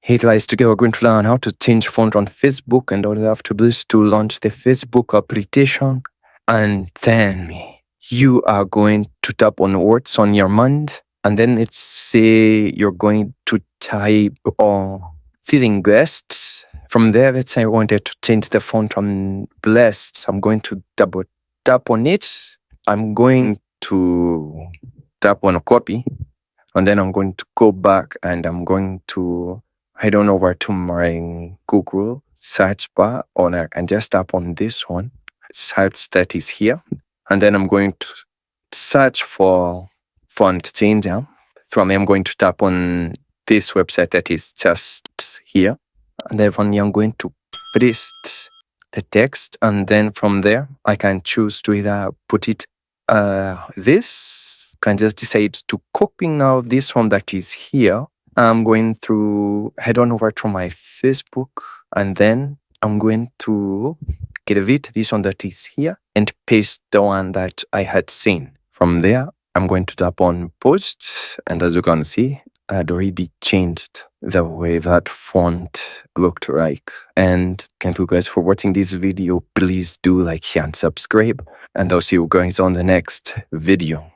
Hey guys, today we're going to learn how to change font on Facebook, and all you have to do is to launch the Facebook application, and then you are going to tap on what's on your mind, and then it's say you're going to type feeling blessed. From there, let's say I wanted to change the font on blessed. I'm going to double tap on it. I'm going to tap on copy, and then I'm going to go back and I'm going to head on over to my Google search bar, and just tap on this one, search that is here. And then I'm going to search for font changer. From there, I'm going to tap on this website that is just here. And then finally, I'm going to paste the text. And then from there, I can choose to either put it this. Can just decide to copy now this one that is here. I'm going to head on over to my Facebook, and then I'm going to get this one that is here and paste the one that I had seen. From there, I'm going to tap on post, and as you can see, I had already changed the way that font looked like. And thank you guys for watching this video. Please do like, share, and subscribe, and I'll see you guys on the next video.